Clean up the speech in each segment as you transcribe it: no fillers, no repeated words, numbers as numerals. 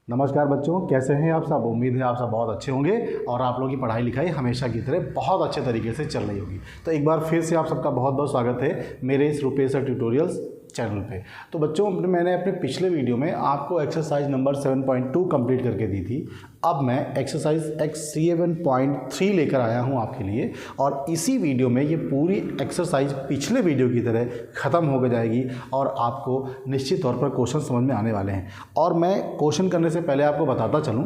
नमस्कार बच्चों, कैसे हैं आप सब। उम्मीद है आप सब बहुत अच्छे होंगे और आप लोगों की पढ़ाई लिखाई हमेशा की तरह बहुत अच्छे तरीके से चल रही होगी। तो एक बार फिर से आप सबका बहुत बहुत स्वागत है मेरे इस रुपेश सर ट्यूटोरियल्स चैनल पे। तो बच्चों, मैंने अपने पिछले वीडियो में आपको एक्सरसाइज नंबर 7.2 कंप्लीट करके दी थी। अब मैं एक्सरसाइज 7.3 लेकर आया हूं आपके लिए और इसी वीडियो में ये पूरी एक्सरसाइज पिछले वीडियो की तरह ख़त्म हो जाएगी और आपको निश्चित तौर पर क्वेश्चन समझ में आने वाले हैं। और मैं क्वेश्चन करने से पहले आपको बताता चलूँ,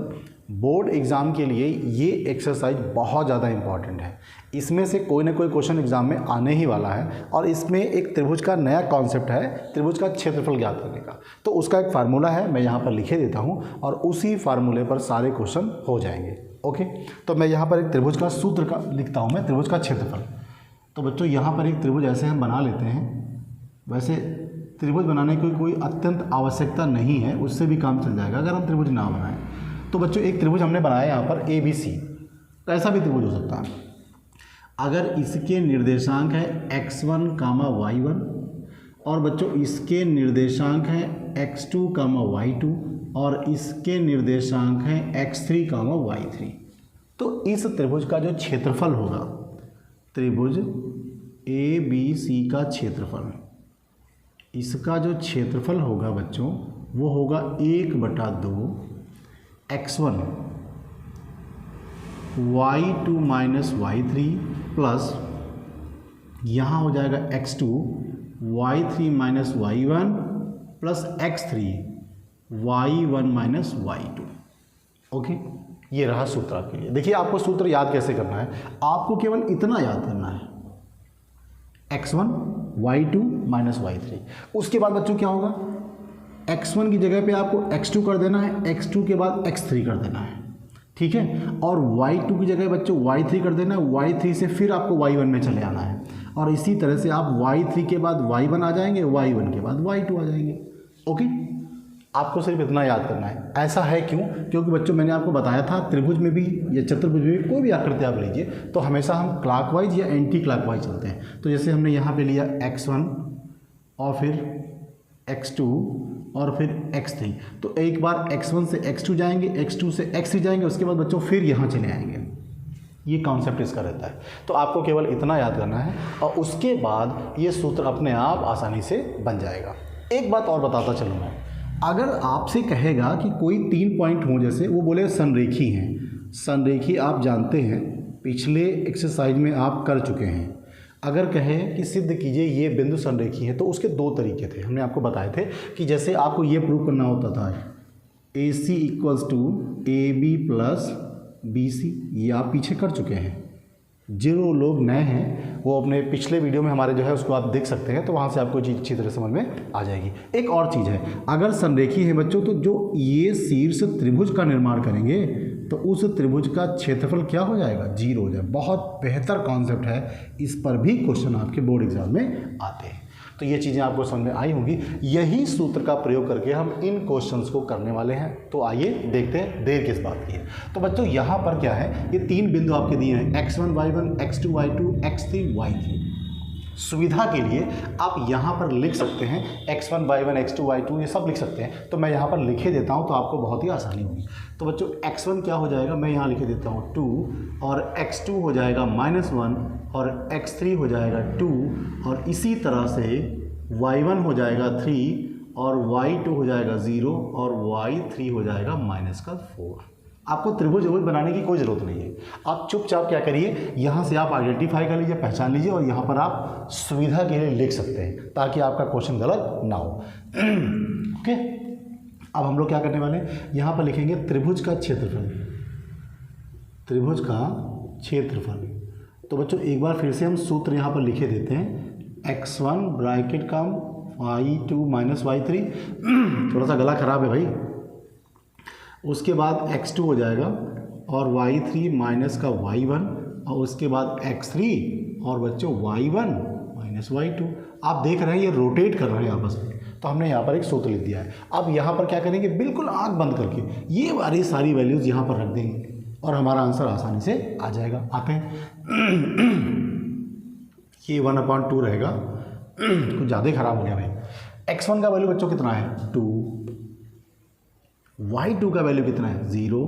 बोर्ड एग्ज़ाम के लिए ये एक्सरसाइज बहुत ज़्यादा इम्पॉर्टेंट है। इसमें से कोई ना कोई क्वेश्चन एग्ज़ाम में आने ही वाला है और इसमें एक त्रिभुज का नया कॉन्सेप्ट है, त्रिभुज का क्षेत्रफल ज्ञात करने का। तो उसका एक फार्मूला है, मैं यहाँ पर लिखे देता हूँ और उसी फार्मूले पर सारे क्वेश्चन हो जाएंगे। ओके, तो मैं यहाँ पर एक त्रिभुज का सूत्र का लिखता हूँ, मैं त्रिभुज का क्षेत्रफल। तो बच्चों, यहाँ पर एक त्रिभुज ऐसे हम बना लेते हैं। वैसे त्रिभुज बनाने की कोई अत्यंत आवश्यकता नहीं है, उससे भी काम चल जाएगा अगर हम त्रिभुज ना बनाएं। तो बच्चों, एक त्रिभुज हमने बनाया यहाँ पर ABC, तो ऐसा भी त्रिभुज हो सकता है अगर इसके निर्देशांक है x1, y1 और बच्चों इसके निर्देशांक हैं x2, y2 और इसके निर्देशांक हैं x3, y3। तो इस त्रिभुज का जो क्षेत्रफल होगा, त्रिभुज ABC का क्षेत्रफल, इसका जो क्षेत्रफल होगा बच्चों वो होगा 1/2 x1 y2 minus y3 plus यहाँ हो जाएगा x2 y3 minus y1 plus x3 y1 minus y2। Okay, ये रहा सूत्र आपके लिए। देखिए, आपको सूत्र याद कैसे करना है, आपको केवल इतना याद करना है x1 y2 माइनस y3। उसके बाद बच्चों क्या होगा, x1 की जगह पे आपको x2 कर देना है, x2 के बाद x3 कर देना है, ठीक है। और y2 की जगह बच्चों y3 कर देना है, y3 से फिर आपको y1 में चले आना है और इसी तरह से आप y3 के बाद y1 आ जाएंगे, y1 के बाद y2 आ जाएंगे। ओके, आपको सिर्फ इतना याद करना है। ऐसा है क्यों? क्योंकि बच्चों मैंने आपको बताया था त्रिभुज में भी या चतुर्भुज में भी कोई भी आकृति आप लीजिए तो हमेशा हम क्लॉकवाइज या एंटी क्लॉकवाइज चलते हैं। तो जैसे हमने यहाँ पे लिया x1 और फिर x2 और फिर x3, तो एक बार x1 से x2 जाएंगे, x2 से x3 जाएंगे, उसके बाद बच्चों फिर यहाँ चले आएंगे। ये कॉन्सेप्ट इसका रहता है। तो आपको केवल इतना याद करना है और उसके बाद ये सूत्र अपने आप आसानी से बन जाएगा। एक बात और बताता चलूँ मैं, अगर आपसे कहेगा कि कोई 3 पॉइंट हों, जैसे वो बोले संरेखी हैं, संरेखी आप जानते हैं पिछले एक्सरसाइज में आप कर चुके हैं। अगर कहें कि सिद्ध कीजिए ये बिंदु संरेखी है, तो उसके दो तरीके थे, हमने आपको बताए थे कि जैसे आपको ये प्रूव करना होता था AC equals to AB plus BC, ये आप पीछे कर चुके हैं। जो लोग नए हैं वो अपने पिछले वीडियो में हमारे जो है उसको आप देख सकते हैं, तो वहाँ से आपको चीज़ अच्छी तरह समझ में आ जाएगी। एक और चीज़ है, अगर संरेखी है बच्चों तो जो ये शीर्ष त्रिभुज का निर्माण करेंगे तो उस त्रिभुज का क्षेत्रफल क्या हो जाएगा, 0 हो जाएगा। बहुत बेहतर कॉन्सेप्ट है, इस पर भी क्वेश्चन आपके बोर्ड एग्जाम में आते हैं। तो ये चीज़ें आपको समझ में आई होंगी। यही सूत्र का प्रयोग करके हम इन क्वेश्चंस को करने वाले हैं। तो आइए देखते हैं, देर किस बात की है। तो बच्चों, यहाँ पर क्या है, ये 3 बिंदु आपके दिए हैं x1 y1 x2 y2 x3 y3। सुविधा के लिए आप यहाँ पर लिख सकते हैं x1 y1 x2 y2, ये सब लिख सकते हैं। तो मैं यहाँ पर लिखे देता हूँ तो आपको बहुत ही आसानी होगी। तो बच्चों, x1 क्या हो जाएगा, मैं यहाँ लिखे देता हूँ 2 और x2 हो जाएगा -1 और x3 हो जाएगा 2 और इसी तरह से y1 हो जाएगा 3 और y2 हो जाएगा 0 और y3 हो जाएगा -4। आपको त्रिभुज बनाने की कोई ज़रूरत नहीं है। आप चुपचाप क्या करिए, यहाँ से आप आइडेंटिफाई कर लीजिए, पहचान लीजिए और यहाँ पर आप सुविधा के लिए लिख सकते हैं ताकि आपका क्वेश्चन गलत ना हो। ओके, अब हम लोग क्या करने वाले हैं, यहाँ पर लिखेंगे त्रिभुज का क्षेत्रफल, त्रिभुज का क्षेत्रफल। तो बच्चों, एक बार फिर से हम सूत्र यहाँ पर लिखे देते हैं, x1 ब्रैकेट का y2 माइनस y3 थोड़ा सा गला खराब है भाई। उसके बाद x2 हो जाएगा और y3 माइनस का y1 और उसके बाद x3 और बच्चों y1 माइनस y2। आप देख रहे हैं ये रोटेट कर रहे हैं आपस में, तो हमने यहाँ पर एक सूत्र लिख दिया है। अब यहाँ पर क्या करेंगे, बिल्कुल आँख बंद करके ये वाली सारी वैल्यूज़ यहाँ पर रख देंगे और हमारा आंसर आसानी से आ जाएगा। आते हैं, ये 1/2 रहेगा, कुछ ज़्यादा ही ख़राब हो गया भाई। x1 का वैल्यू बच्चों कितना है, 2, y2 का वैल्यू कितना है 0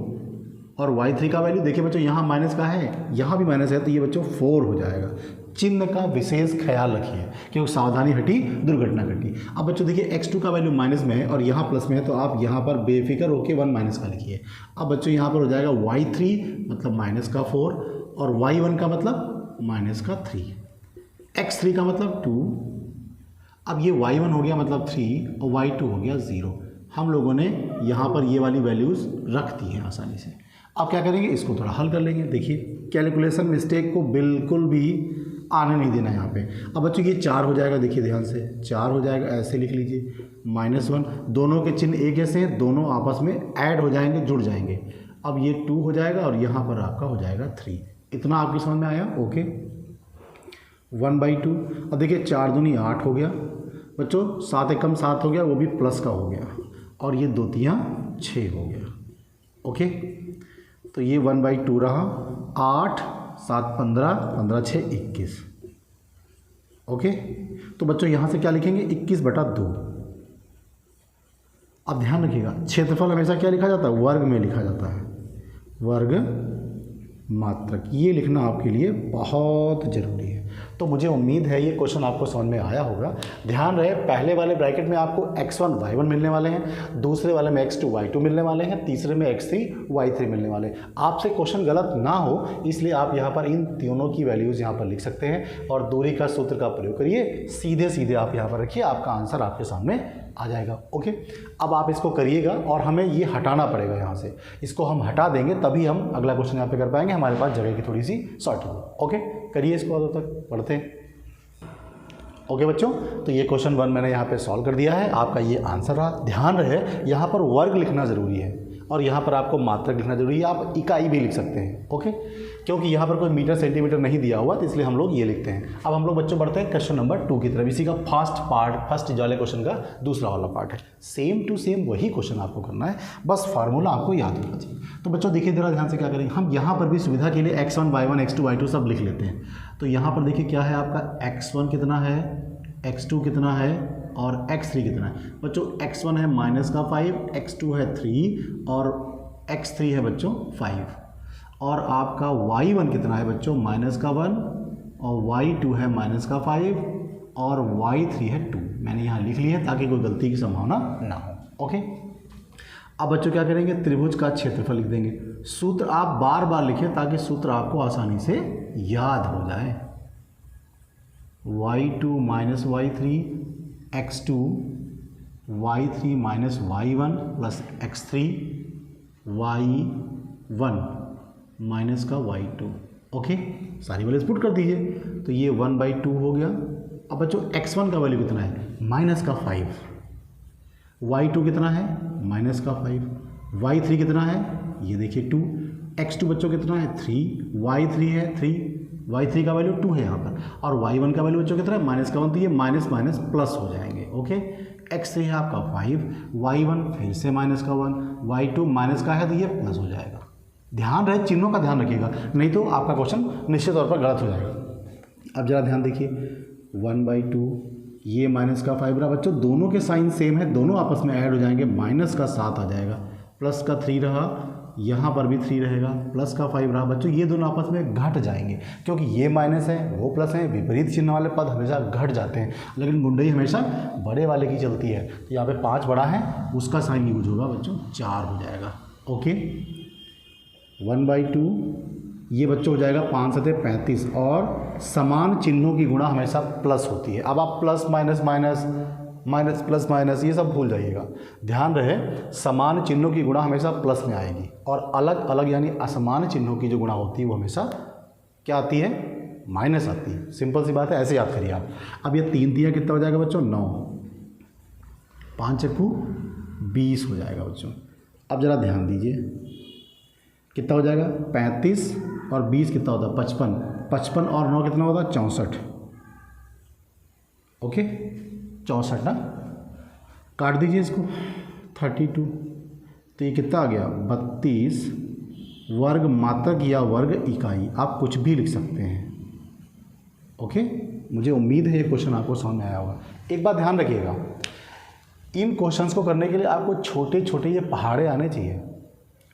और y3 का वैल्यू देखिए बच्चों यहाँ माइनस का है, यहाँ भी माइनस है, तो ये बच्चों 4 हो जाएगा। चिन्ह का विशेष ख्याल रखिए क्योंकि सावधानी हटी दुर्घटना घटी। अब बच्चों देखिए x2 का वैल्यू माइनस में है और यहाँ प्लस में है, तो आप यहाँ पर बेफिक्र होकर 1 माइनस का लिखिए। अब बच्चों यहाँ पर हो जाएगा y3 मतलब माइनस का 4 और y1 का मतलब माइनस का 3, x3 का मतलब 2। अब ये y1 हो गया मतलब 3 और y2 हो गया 0। हम लोगों ने यहाँ पर ये वाली वैल्यूज़ रख दी हैं आसानी से। अब क्या करेंगे, इसको थोड़ा हल कर लेंगे। देखिए कैलकुलेशन मिस्टेक को बिल्कुल भी आने नहीं देना यहाँ पे। अब बच्चों ये 4 हो जाएगा, देखिए ध्यान से 4 हो जाएगा, ऐसे लिख लीजिए -1। दोनों के चिन्ह एक जैसे हैं, दोनों आपस में ऐड हो जाएंगे, जुड़ जाएंगे। अब ये 2 हो जाएगा और यहाँ पर आपका हो जाएगा 3। इतना आपकी समझ में आया? ओके 1/2। अब देखिए 4 दूनी 8 हो गया बच्चों, 7 एकम 7 हो गया, वो भी प्लस का हो गया, और ये 2 तियाँ 6 हो गया। ओके तो ये 1/2 रहा। 8 7 15 15 6 21। ओके तो बच्चों यहाँ से क्या लिखेंगे 21/2। अब ध्यान रखिएगा क्षेत्रफल हमेशा क्या लिखा जाता है, वर्ग में लिखा जाता है, वर्ग मात्रक। ये लिखना आपके लिए बहुत ज़रूरी है। तो मुझे उम्मीद है ये क्वेश्चन आपको समझ में आया होगा। ध्यान रहे पहले वाले ब्रैकेट में आपको x1 y1 मिलने वाले हैं, दूसरे वाले में x2 y2 मिलने वाले हैं, तीसरे में x3 y3 मिलने वाले हैं। आपसे क्वेश्चन गलत ना हो इसलिए आप यहाँ पर इन तीनों की वैल्यूज़ यहाँ पर लिख सकते हैं और दूरी का सूत्र का प्रयोग करिए, सीधे सीधे आप यहाँ पर रखिए, आपका आंसर आपके सामने आ जाएगा। ओके अब आप इसको करिएगा और हमें ये हटाना पड़ेगा यहाँ से, इसको हम हटा देंगे तभी हम अगला क्वेश्चन यहाँ पे कर पाएंगे, हमारे पास जगह की थोड़ी सी शॉर्ट होगी। ओके करिए इसको, अब तक पढ़ते हैं। ओके बच्चों तो ये क्वेश्चन 1 मैंने यहाँ पे सॉल्व कर दिया है, आपका ये आंसर रहा। ध्यान रहे यहाँ पर वर्ग लिखना ज़रूरी है और यहाँ पर आपको मात्रक लिखना जरूरी है, आप इकाई भी लिख सकते हैं। ओके क्योंकि यहाँ पर कोई मीटर सेंटीमीटर नहीं दिया हुआ तो इसलिए हम लोग ये लिखते हैं। अब हम लोग बच्चों बढ़ते हैं क्वेश्चन नंबर 2 की तरफ। इसी का फर्स्ट वाले क्वेश्चन का दूसरा वाला पार्ट है। सेम टू सेम वही क्वेश्चन आपको करना है, बस फार्मूला आपको याद होना चाहिए। तो बच्चों देखिए जरा ध्यान से क्या करेंगे, हम यहाँ पर भी सुविधा के लिए x1 y1 x2 y2 सब लिख लेते हैं। तो यहाँ पर देखिए क्या है आपका x1 कितना है, x2 कितना है और x3 कितना है। बच्चों x1 है -5, x2 है 3 और x3 है बच्चों 5 और आपका y1 कितना है बच्चों -1 और y2 है -5 और y3 है 2। मैंने यहाँ लिख लिया है ताकि कोई गलती की संभावना ना हो। ओके अब बच्चों क्या करेंगे, त्रिभुज का क्षेत्रफल लिख देंगे। सूत्र आप बार बार लिखें ताकि सूत्र आपको आसानी से याद हो जाए। y2 - y3 x2 y3 - y1 plus x3 y1 minus का y2। ओके सारी वैल्यूज पुट कर दीजिए तो ये 1/2 हो गया। अब बच्चों x1 का वैल्यू कितना है -5, y2 कितना है -5, y3 कितना है ये देखिए 2, x2 बच्चों कितना है 3, y3 है 3, y3 का वैल्यू 2 है यहाँ पर और y1 का वैल्यू बच्चों कितना है -1, तो ये माइनस माइनस प्लस हो जाएंगे। ओके x3 है आपका 5, y1 फिर से -1, y2 माइनस का है तो ये प्लस हो जाएगा। ध्यान रहे चिन्हों का ध्यान रखिएगा नहीं तो आपका क्वेश्चन निश्चित तौर पर गलत हो जाएगा। अब जरा ध्यान देखिए 1/2 ये -5 रहा बच्चों, दोनों के साइन सेम है, दोनों आपस में ऐड हो जाएंगे, -7 आ जाएगा, +3 रहा, यहाँ पर भी 3 रहेगा, +5 रहा बच्चों, ये दोनों आपस में घट जाएंगे क्योंकि ये माइनस है वो प्लस है, विपरीत चिन्ह वाले पद हमेशा घट जाते हैं लेकिन गुंडई हमेशा बड़े वाले की चलती है। तो यहाँ पे 5 बड़ा है उसका साइन यूज होगा बच्चों 4 हो जाएगा। ओके 1/2 ये बच्चों हो जाएगा 5 × 7 = 35 और समान चिन्हों की गुणा हमेशा प्लस होती है। अब आप plus minus minus minus plus minus ये सब भूल जाइएगा। ध्यान रहे समान चिन्हों की गुणा हमेशा प्लस में आएगी और अलग अलग यानी असमान चिन्हों की जो गुणा होती है वो हमेशा क्या आती है माइनस आती है। सिंपल सी बात है, ऐसे याद करिए आप। अब ये 3 तिया कितना हो जाएगा बच्चों 9, 5 × 20 हो जाएगा बच्चों। अब ज़रा ध्यान दीजिए कितना हो जाएगा 35 और 20 कितना होता है 55, 55 और 9 कितना होता है 64। ओके 64 ना, काट दीजिए इसको 32 तो ये कितना आ गया 32 वर्ग मात्रक या वर्ग इकाई, आप कुछ भी लिख सकते हैं। ओके मुझे उम्मीद है ये क्वेश्चन आपको समझ में आया होगा। एक बात ध्यान रखिएगा इन क्वेश्चंस को करने के लिए आपको छोटे छोटे ये पहाड़े आने चाहिए,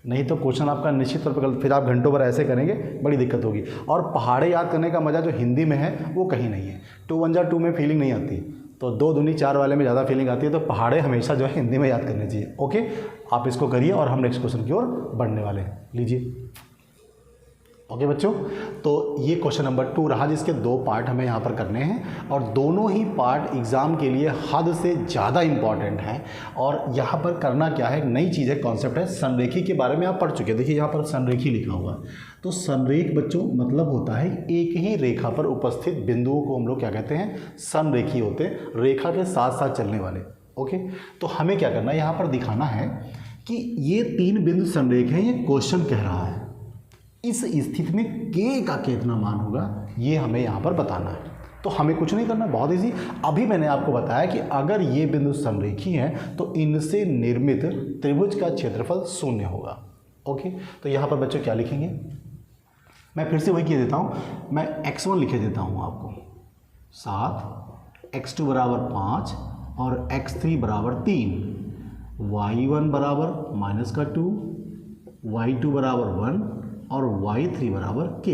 नहीं तो क्वेश्चन आपका निश्चित तौर पर फिर आप घंटों भर ऐसे करेंगे, बड़ी दिक्कत होगी। और पहाड़े याद करने का मज़ा जो हिंदी में है वो कहीं नहीं है। 2 1 जा 2 में फीलिंग नहीं आती, तो 2 दूनी 4 वाले में ज़्यादा फीलिंग आती है। तो पहाड़े हमेशा जो है हिंदी में याद करने चाहिए। ओके, आप इसको करिए और हम नेक्स्ट क्वेश्चन की ओर बढ़ने वाले हैं। लीजिए। ओके बच्चों, तो ये क्वेश्चन नंबर 2 रहा, जिसके 2 पार्ट हमें यहाँ पर करने हैं और दोनों ही पार्ट एग्ज़ाम के लिए हद से ज़्यादा इम्पॉर्टेंट हैं। और यहाँ पर करना क्या है, एक नई चीज़ है, कॉन्सेप्ट है। संरेखी के बारे में आप पढ़ चुके हैं। देखिए यहाँ पर संरेखी लिखा हुआ है। तो संरेख बच्चों मतलब होता है एक ही रेखा पर उपस्थित बिंदुओं को हम लोग क्या कहते हैं, संरेखी होते हैं, रेखा के साथ साथ चलने वाले। ओके, तो हमें क्या करना है, यहाँ पर दिखाना है कि ये 3 बिंदु संरेख हैं। ये क्वेश्चन कह रहा है इस स्थिति में के का कितना मान होगा, ये हमें यहाँ पर बताना है। तो हमें कुछ नहीं करना, बहुत इजी। अभी मैंने आपको बताया कि अगर ये बिंदु संरेखी हैं तो इनसे निर्मित त्रिभुज का क्षेत्रफल 0 होगा। ओके, तो यहाँ पर बच्चों क्या लिखेंगे, मैं फिर से वही कह देता हूँ, मैं x1 लिखे देता हूँ आपको 7, x2 बराबर 5 और x3 बराबर 3, y1 बराबर -2, y2 बराबर 1 और y3 बराबर k।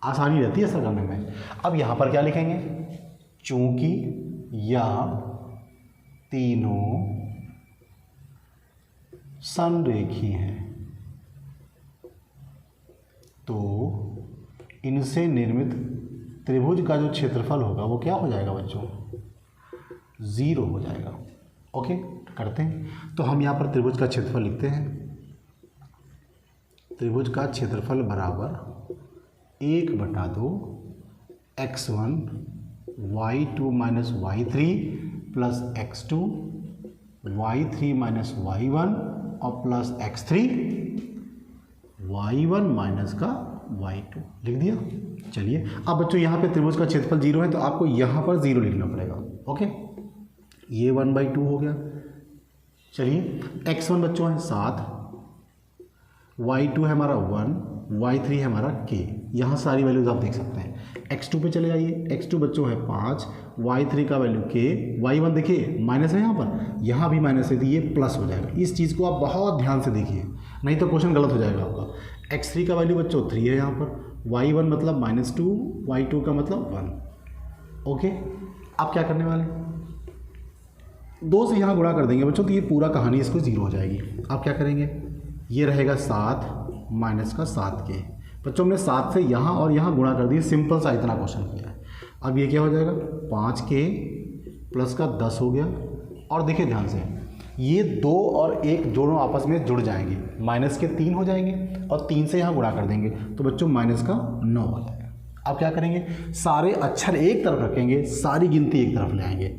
आसानी रहती है ऐसा करने में। अब यहाँ पर क्या लिखेंगे, चूंकि यह तीनों संरेखी हैं तो इनसे निर्मित त्रिभुज का जो क्षेत्रफल होगा वो क्या हो जाएगा बच्चों, 0 हो जाएगा। ओके, करते हैं। तो हम यहाँ पर त्रिभुज का क्षेत्रफल लिखते हैं। त्रिभुज का क्षेत्रफल बराबर 1/2 x1 y2 minus y3 plus x2 y3 minus y1 और प्लस x3 y1 माइनस का y2 लिख दिया। चलिए अब बच्चों यहाँ पे त्रिभुज का क्षेत्रफल 0 है तो आपको यहाँ पर 0 लिखना पड़ेगा। ओके, ये 1/2 हो गया। चलिए x1 बच्चों है 7, y2 है हमारा 1, y3 है हमारा k। यहाँ सारी वैल्यूज आप देख सकते हैं। x2 पे चले आइए, x2 बच्चों है 5, y3 का वैल्यू k, y1 देखिए माइनस है यहाँ पर, यहाँ भी माइनस है तो ये प्लस हो जाएगा। इस चीज़ को आप बहुत ध्यान से देखिए, नहीं तो क्वेश्चन गलत हो जाएगा आपका। x3 का वैल्यू बच्चों 3 है यहाँ पर, y1 मतलब -2, y2 का मतलब 1। ओके, आप क्या करने वाले, 2 से यहाँ गुणा कर देंगे बच्चों तो ये पूरा कहानी इसको 0 हो जाएगी। आप क्या करेंगे, ये रहेगा 7 माइनस का 7k। बच्चों हमने 7 से यहाँ और यहाँ गुणा कर दिया, सिंपल सा इतना क्वेश्चन किया है। अब ये क्या हो जाएगा, 5k प्लस का 10 हो गया। और देखिए ध्यान से, ये 2 और 1 दोनों आपस में जुड़ जाएंगे, माइनस के 3 हो जाएंगे और 3 से यहाँ गुणा कर देंगे तो बच्चों माइनस का 9 हो जाएगा। अब क्या करेंगे, सारे अक्षर एक तरफ रखेंगे, सारी गिनती एक तरफ ले आएंगे।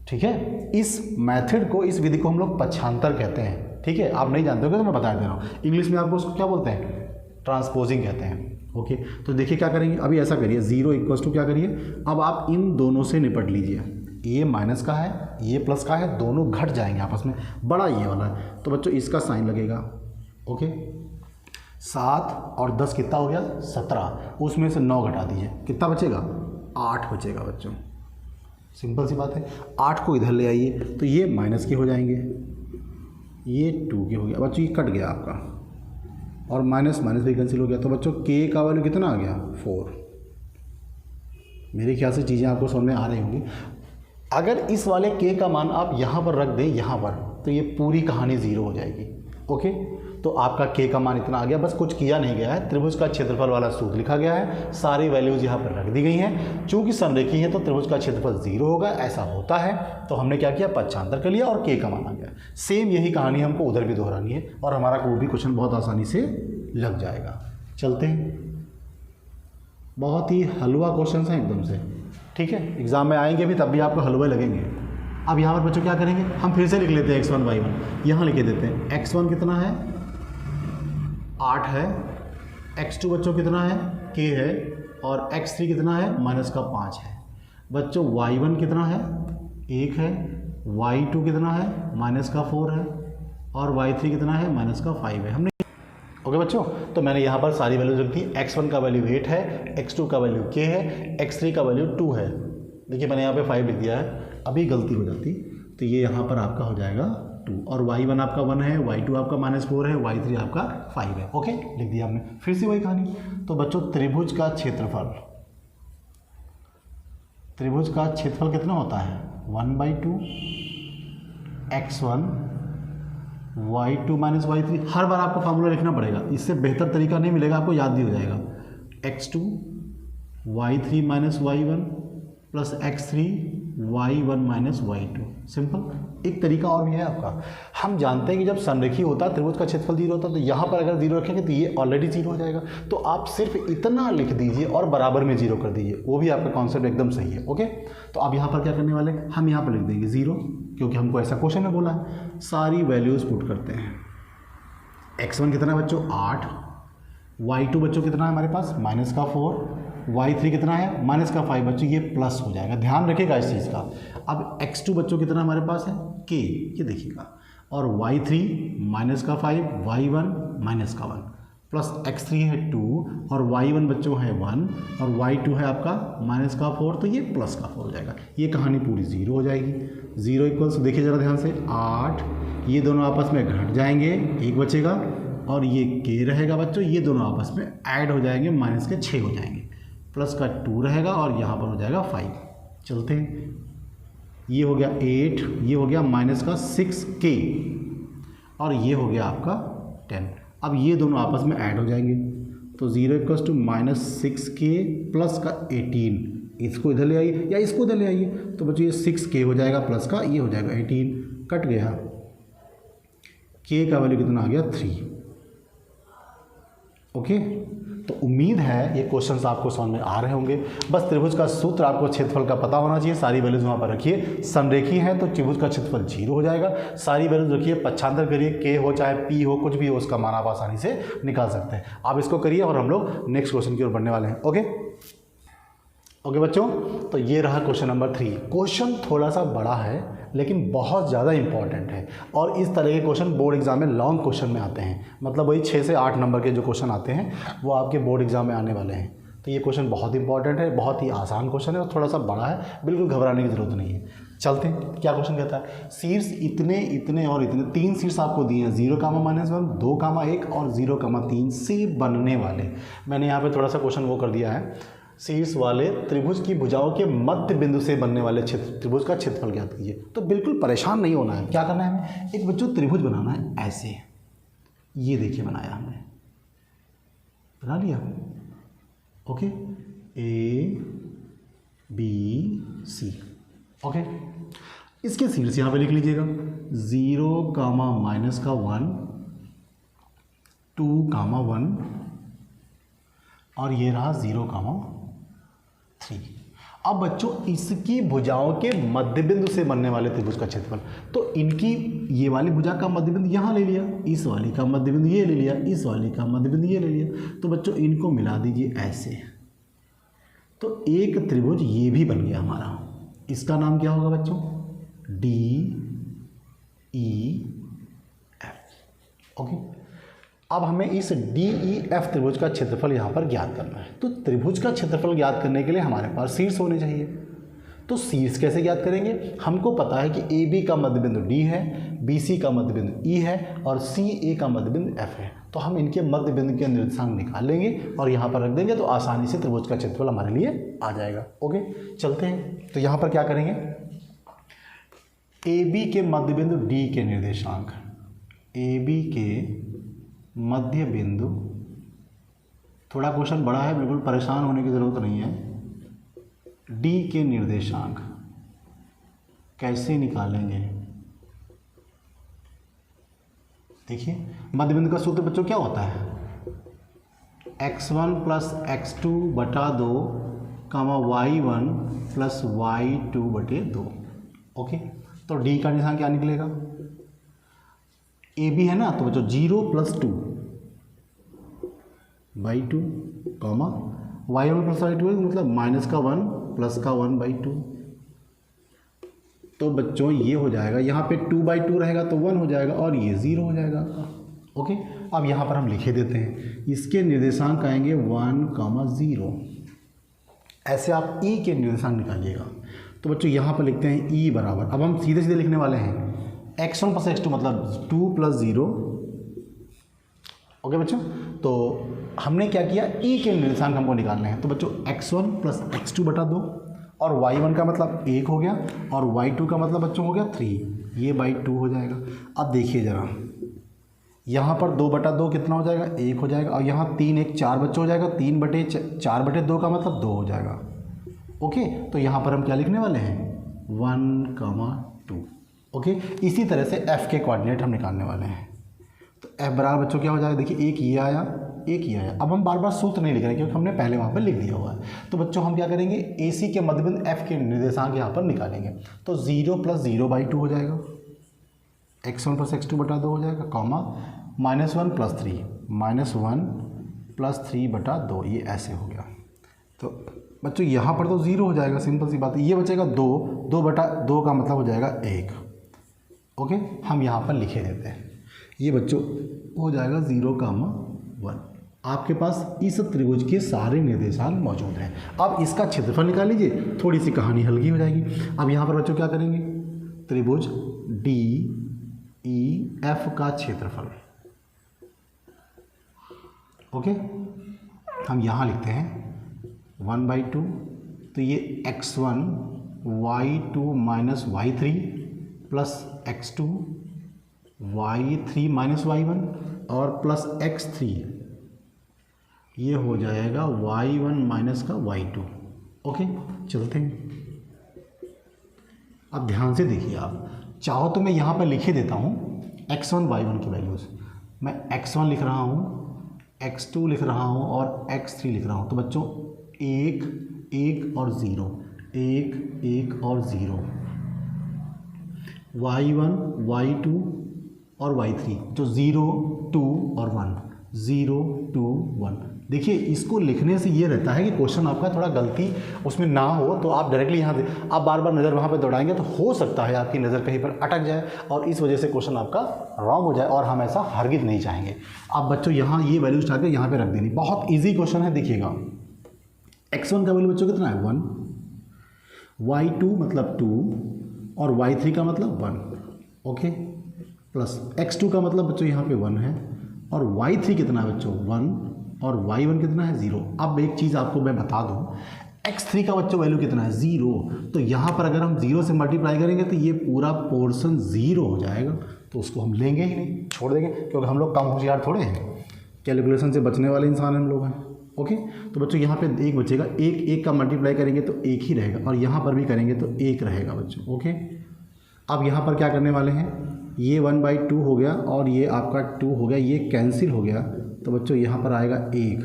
ठीक है, इस मेथड को, इस विधि को हम लोग पक्षांतर कहते हैं। ठीक है, आप नहीं जानते हो तो मैं बता दे रहा हूँ। इंग्लिश में आपको उसको क्या बोलते हैं, ट्रांसपोजिंग कहते हैं। ओके, तो देखिए क्या करेंगे, अभी ऐसा करिए 0 इक्वल्स टू क्या करिए, अब आप इन दोनों से निपट लीजिए। ये माइनस का है, ये प्लस का है, दोनों घट जाएंगे आपस में, बड़ा ये वाला है तो बच्चों इसका साइन लगेगा। ओके, 7 और 10 कितना हो गया, 17, उसमें से 9 घटा दीजिए, कितना बचेगा, 8 बचेगा बच्चों। सिंपल सी बात है। 8 को इधर ले आइए तो ये माइनस के हो जाएंगे, ये 2 के हो गया बच्चों, ये कट गया आपका और माइनस माइनस भी कैंसिल हो गया। तो बच्चों के का वैल्यू कितना आ गया, 4। मेरे ख्याल से चीज़ें आपको समझ में आ रही होंगी। अगर इस वाले के का मान आप यहाँ पर रख दें, यहाँ पर, तो ये पूरी कहानी 0 हो जाएगी। ओके, तो आपका के का मान इतना आ गया, बस कुछ किया नहीं गया है। त्रिभुज का क्षेत्रफल वाला सूत्र लिखा गया है, सारी वैल्यूज यहाँ पर रख दी गई हैं। चूंकि संरेखी है तो त्रिभुज का क्षेत्रफल 0 होगा, ऐसा होता है। तो हमने क्या किया, पक्षांतर कर लिया और के का मान आ गया। सेम यही कहानी हमको उधर भी दोहरानी है और हमारा कोई भी क्वेश्चन बहुत आसानी से लग जाएगा। चलते हैं, बहुत ही हलवा क्वेश्चन है एकदम से। ठीक है, एग्जाम में आएंगे भी तब भी आपको हलवे लगेंगे। अब यहाँ पर बच्चों क्या करेंगे, हम फिर से लिख लेते हैं x1 y1, यहाँ लिखे देते हैं। x1 कितना है, 8 है, x2 बच्चों कितना है, k है, और x3 कितना है, माइनस का 5 है। बच्चों y1 कितना है, 1 है, y2 कितना है, माइनस का 4 है, और y3 कितना है, माइनस का 5 है। हमने ओके बच्चों, तो मैंने यहाँ पर सारी वैल्यूज रख दी। x1 का वैल्यू 8 है, x2 का वैल्यू k है, x3 का वैल्यू 2 है। देखिए मैंने यहाँ पे 5 लिख दिया है, अभी गलती हो जाती तो ये यहाँ पर आपका हो जाएगा 2 और y1 आपका 1 है, y2 आपका -4 है, y3 आपका 5 है। ओके, लिख दिया हमने। फिर से वही कहानी। तो बच्चों त्रिभुज का क्षेत्रफल कितना होता है 1/2 x1 y2 - y3। हर बार आपको फार्मूला लिखना पड़ेगा, इससे बेहतर तरीका नहीं मिलेगा, आपको याद भी हो जाएगा। x2 y3 - y1 plus x3 y1 - y2। Simple. एक तरीका और भी है आपका। हम जानते हैं कि जब संरेखीय होता है त्रिभुज का क्षेत्रफल 0 होता है, तो यहाँ पर अगर 0 रखेंगे तो ये ऑलरेडी 0 हो जाएगा। तो आप सिर्फ इतना लिख दीजिए और बराबर में 0 कर दीजिए, वो भी आपका कॉन्सेप्ट एकदम सही है। ओके, तो अब यहाँ पर क्या करने वाले, हम यहाँ पर लिख देंगे 0, क्योंकि हमको ऐसा क्वेश्चन में बोला है। सारी वैल्यूज़ पुट करते हैं। x1 कितना है बच्चों 8, y2 बच्चों कितना है हमारे पास -4, y3 कितना है -5 बच्चों, ये प्लस हो जाएगा, ध्यान रखिएगा इस चीज़ का। अब x2 बच्चों कितना हमारे पास है k, ये देखिएगा, और y3 -5, y1 -1 प्लस x3 है 2 और y1 बच्चों है 1 और y2 है आपका -4, तो ये प्लस का 4 हो जाएगा। ये कहानी पूरी 0 हो जाएगी। 0 इक्वल्स, देखिए ज़रा ध्यान से, 8, ये दोनों आपस में घट जाएंगे, एक बचेगा, और ये k रहेगा बच्चों, ये दोनों आपस में ऐड हो जाएंगे, -6 हो जाएंगे, प्लस का 2 रहेगा और यहाँ पर हो जाएगा 5। चलते हैं, ये हो गया 8, ये हो गया -6k और ये हो गया आपका 10। अब ये दोनों आपस में ऐड हो जाएंगे, तो 0 = -6k प्लस का 18, इसको इधर ले आइए या इसको इधर ले आइए, तो बच्चों ये 6k हो जाएगा, प्लस का ये हो जाएगा 18, कट गया, k का वैल्यू कितना आ गया 3। ओके, तो उम्मीद है ये क्वेश्चंस आपको समझ में आ रहे होंगे। बस त्रिभुज का सूत्र आपको क्षेत्रफल का पता होना चाहिए, सारी वैल्यूज वहाँ पर रखिए। संरेखीय है तो त्रिभुज का क्षेत्रफल 0 हो जाएगा, सारी वैल्यूज रखिए, पक्षांतर करिए, k हो चाहे p हो, कुछ भी हो, उसका मान आप आसानी से निकाल सकते हैं। आप इसको करिए और हम लोग नेक्स्ट क्वेश्चन की ओर बढ़ने वाले हैं। ओके बच्चों, तो ये रहा क्वेश्चन नंबर 3। क्वेश्चन थोड़ा सा बड़ा है लेकिन बहुत ज़्यादा इंपॉर्टेंट है, और इस तरह के क्वेश्चन बोर्ड एग्जाम में लॉन्ग क्वेश्चन में आते हैं, मतलब वही 6 से 8 नंबर के जो क्वेश्चन आते हैं वो आपके बोर्ड एग्जाम में आने वाले हैं। तो ये क्वेश्चन बहुत इंपॉर्टेंट है, बहुत ही आसान क्वेश्चन है और थोड़ा सा बड़ा है, बिल्कुल घबराने की ज़रूरत नहीं है। चलते हैं, क्या क्वेश्चन कहता है। शीर्ष इतने इतने और इतने, 3 शीर्ष आपको दिए हैं, 0, -1, 2, 1 और 0, 3 से बनने वाले। मैंने यहाँ पे थोड़ा सा क्वेश्चन वो कर दिया है, शीर्ष वाले त्रिभुज की भुजाओं के मध्य बिंदु से बनने वाले त्रिभुज का क्षेत्रफल ज्ञात कीजिए। तो बिल्कुल परेशान नहीं होना है, क्या करना है हमें, एक बच्चों त्रिभुज बनाना है ऐसे, ये देखिए बनाया हमने, बना लिया। Okay, A B C। Okay, इसके शीर्ष यहाँ पे लिख लीजिएगा 0, -1, 2, 1 और ये रहा 0, 3। अब बच्चों इसकी भुजाओं के मध्य बिंदु से बनने वाले त्रिभुज का क्षेत्रफल, तो इनकी ये वाली भुजा का मध्य बिंदु यहाँ ले लिया, इस वाली का मध्य बिंदु ये ले लिया, इस वाली का मध्य बिंदु ये ले लिया, तो बच्चों इनको मिला दीजिए ऐसे, तो एक त्रिभुज ये भी बन गया हमारा। इसका नाम क्या होगा बच्चों, DEF। ओके, अब हमें इस DEF त्रिभुज का क्षेत्रफल यहाँ पर ज्ञात करना है। तो त्रिभुज का क्षेत्रफल ज्ञात करने के लिए हमारे पास शीर्ष होने चाहिए। तो शीर्ष कैसे ज्ञात करेंगे, हमको पता है कि AB का मध्य बिंदु D है, BC का मध्य बिंदु E है और CA का मध्य बिंदु F है। तो हम इनके मध्य बिंदु के निर्देशांक निकाल लेंगे और यहाँ पर रख देंगे, तो आसानी से त्रिभुज का क्षेत्रफल हमारे लिए आ जाएगा। ओके, चलते हैं। तो यहाँ पर क्या करेंगे, AB के मध्य बिंदु D के निर्देशांक, AB के मध्य बिंदु, थोड़ा क्वेश्चन बड़ा है, बिल्कुल परेशान होने की ज़रूरत नहीं है। D के निर्देशांक कैसे निकालेंगे, देखिए मध्य बिंदु का सूत्र बच्चों क्या होता है, x1 + x2 बटा 2, y1 + y2 बटे 2। ओके, तो D का निशान क्या निकलेगा, AB है ना, तो बच्चों 0 + 2 /2, y1 + y2 मतलब -1 + 1/2। तो बच्चों ये हो जाएगा, यहाँ पे 2/2 रहेगा तो 1 हो जाएगा और ये 0 हो जाएगा आपका। ओके, अब यहाँ पर हम लिखे देते हैं, इसके निर्देशांक आएंगे 1, 0। ऐसे आप E के निर्देशांक निकालिएगा, तो बच्चों यहाँ पर लिखते हैं ई बराबर, अब हम सीधे सीधे लिखने वाले हैं x1 प्लस x2 मतलब 2 प्लस 0। ओके बच्चों, तो हमने क्या किया, ई के निर्देशांक हमको निकालने हैं। तो बच्चों x1 प्लस x2 बटा 2 और y1 का मतलब 1 हो गया और y2 का मतलब बच्चों हो गया 3, ये बाई 2 हो जाएगा। अब देखिए ज़रा, यहाँ पर 2 बटा 2 कितना हो जाएगा, 1 हो जाएगा और यहाँ 3 1 4 बच्चों हो जाएगा, 3 बटे 4 बटे 2 का मतलब 2 हो जाएगा। ओके, तो यहाँ पर हम क्या लिखने वाले हैं 1, 2। ओके, इसी तरह से f के कोऑर्डिनेट हम निकालने वाले हैं। तो f बराबर बच्चों क्या हो जाएगा, देखिए एक ये आया, एक ये आया। अब हम बार बार सूत्र नहीं लिख रहे क्योंकि हमने पहले वहाँ पर लिख दिया हुआ है। तो बच्चों हम क्या करेंगे, AC के मध्यबिंदु f के निर्देशांक यहाँ पर निकालेंगे। तो 0 प्लस 0 बाई 2 हो जाएगा, x1 प्लस x2 बटा 2 हो जाएगा, कॉमा -1 प्लस 3, -1 प्लस 3 बटा 2, ये ऐसे हो गया। तो बच्चों यहाँ पर तो 0 हो जाएगा, सिंपल सी बात है। ये बचेगा 2 बटा 2 का मतलब हो जाएगा 1। ओके, हम यहाँ पर लिखे देते हैं, ये बच्चों हो जाएगा 0, 1। आपके पास इस त्रिभुज के सारे निर्देशांक मौजूद हैं। अब इसका क्षेत्रफल निकाल लीजिए, थोड़ी सी कहानी हल्की हो जाएगी। अब यहाँ पर बच्चों क्या करेंगे, त्रिभुज DEF का क्षेत्रफल। ओके, हम यहाँ लिखते हैं 1/2। तो ये x1 y2 minus y3 plus x2 y3 minus y1 और प्लस x3, ये हो जाएगा y1 माइनस का y2। ओके, चलते हैं। अब ध्यान से देखिए, आप चाहो तो मैं यहाँ पर लिखे देता हूँ x1 y1 की वैल्यूज़। मैं x1 लिख रहा हूँ, x2 लिख रहा हूँ और x3 लिख रहा हूँ। तो बच्चों 1 1 और 0, 1 1 और 0, y1 y2 और y3, जो 0 2 और 1, 0 2 1। देखिए, इसको लिखने से ये रहता है कि क्वेश्चन आपका थोड़ा गलती उसमें ना हो, तो आप डायरेक्टली यहाँ से आप बार बार नज़र वहाँ पे दौड़ाएंगे तो हो सकता है आपकी नज़र कहीं पर अटक जाए और इस वजह से क्वेश्चन आपका रॉन्ग हो जाए, और हम ऐसा हरगिज़ नहीं चाहेंगे। आप बच्चों यहाँ ये वैल्यू उठा के यहाँ पे रख देनी, बहुत ईजी क्वेश्चन है। देखिएगा, x1 का वैल्यू बच्चों कितना है 1, y2 मतलब 2 और y3 का मतलब 1। ओके, प्लस x2 का मतलब बच्चों यहाँ पे 1 है और y3 कितना है बच्चों 1 और y1 कितना है 0। अब एक चीज़ आपको मैं बता दूँ, x3 का बच्चों वैल्यू कितना है 0। तो यहाँ पर अगर हम 0 से मल्टीप्लाई करेंगे तो ये पूरा पोर्शन 0 हो जाएगा, तो उसको हम लेंगे ही नहीं, छोड़ देंगे, क्योंकि हम लोग कम होशियार थोड़े हैं, कैलकुलेशन से बचने वाले इंसान हम लोग हैं। ओके, तो बच्चों यहाँ पे 1 बचेगा, 1 1 का मल्टीप्लाई करेंगे तो 1 ही रहेगा और यहाँ पर भी करेंगे तो 1 रहेगा बच्चों। ओके, अब यहाँ पर क्या करने वाले हैं, ये 1/2 हो गया और ये आपका 2 हो गया, ये कैंसिल हो गया। तो बच्चों यहाँ पर आएगा 1,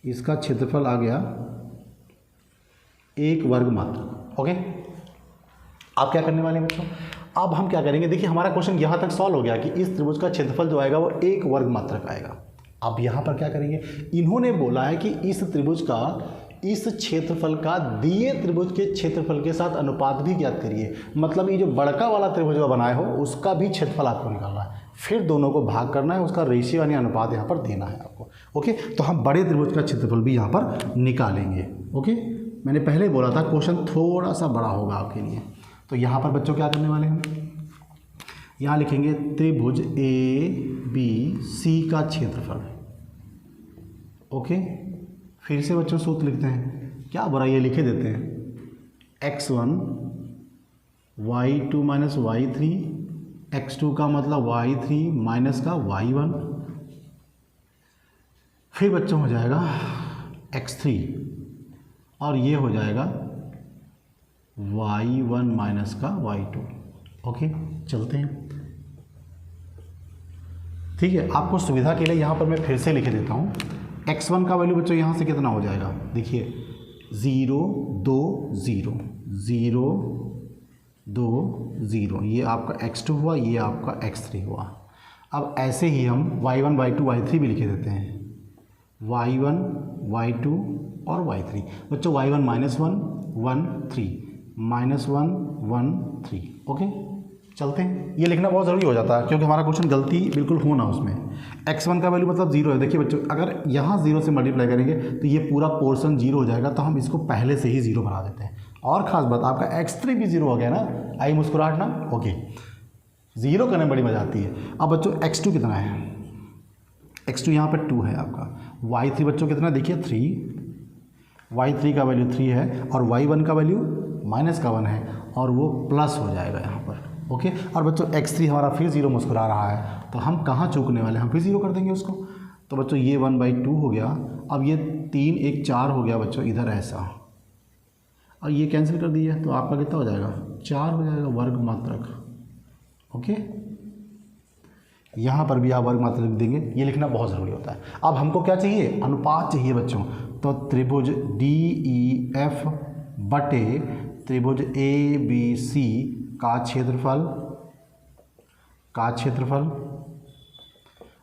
इसका क्षेत्रफल आ गया 1 वर्ग मात्रक। ओके, आप क्या करने वाले हैं बच्चों, अब हम क्या करेंगे, देखिए हमारा क्वेश्चन यहाँ तक सॉल्व हो गया कि इस त्रिभुज का क्षेत्रफल जो आएगा वो 1 वर्ग मात्रक आएगा। अब यहाँ पर क्या करेंगे, इन्होंने बोला है कि इस त्रिभुज का इस क्षेत्रफल का दिए त्रिभुज के क्षेत्रफल के साथ अनुपात भी ज्ञात करिए। मतलब ये जो बड़का वाला त्रिभुज बनाए हो उसका भी क्षेत्रफल आपको निकालना है, फिर दोनों को भाग करना है, उसका रेशियो यानी अनुपात यहाँ पर देना है आपको। ओके, तो हम बड़े त्रिभुज का क्षेत्रफल भी यहाँ पर निकालेंगे। ओके, मैंने पहले बोला था क्वेश्चन थोड़ा सा बड़ा होगा आपके लिए। तो यहाँ पर बच्चों क्या करने वाले हैं, यहाँ लिखेंगे त्रिभुज ABC का क्षेत्रफल। ओके, फिर से बच्चों सूत्र लिखते हैं, क्या बुरा ये लिखे देते हैं x1 y2 minus y3, x2 का मतलब y3 माइनस का y1, फिर बच्चों हो जाएगा x3 और ये हो जाएगा y1 माइनस का y2। ओके, चलते हैं। ठीक है, आपको सुविधा के लिए यहाँ पर मैं फिर से लिख देता हूँ। x1 का वैल्यू बच्चों यहाँ से कितना हो जाएगा, देखिए 0 2 0 0 2 0, ये आपका x2 हुआ, ये आपका x3 हुआ। अब ऐसे ही हम y1 y2 y3 भी लिखे देते हैं, y1 y2 और y3। बच्चों y1 -1 1 3 -1 1 3। ओके, चलते हैं। ये लिखना बहुत ज़रूरी हो जाता है क्योंकि हमारा क्वेश्चन गलती बिल्कुल हो ना उसमें। x1 का वैल्यू मतलब 0 है। देखिए बच्चों, अगर यहाँ 0 से मल्टीप्लाई करेंगे तो ये पूरा पोर्शन 0 हो जाएगा, तो हम इसको पहले से ही 0 बना देते हैं। और ख़ास बात आपका x3 भी 0 हो गया ना, आई मुस्कुराहट ना, ओके। 0 करने में बड़ी मजा आती है। अब बच्चों x2 कितना है, x2 यहाँ पर 2 है आपका, y3 बच्चों कितना देखिए 3, y3 का वैल्यू 3 है और y1 का वैल्यू माइनस का 1 है और वो प्लस हो जाएगा यहाँ पर, ओके। और बच्चों x3 हमारा फिर 0 मुस्कुरा रहा है, तो हम कहाँ चूकने वाले हैं, हम फिर 0 कर देंगे उसको। तो बच्चों ये 1/2 हो गया। अब ये 3 1 4 हो गया बच्चों इधर ऐसा, और ये कैंसिल कर दिया तो आपका कितना हो जाएगा, 4 हो जाएगा वर्ग मात्रक, ओके। यहाँ पर भी आप वर्ग मात्रक लिख देंगे, ये लिखना बहुत ज़रूरी होता है। अब हमको क्या चाहिए, अनुपात चाहिए बच्चों। तो त्रिभुज DEF बटे त्रिभुज ABC का क्षेत्रफल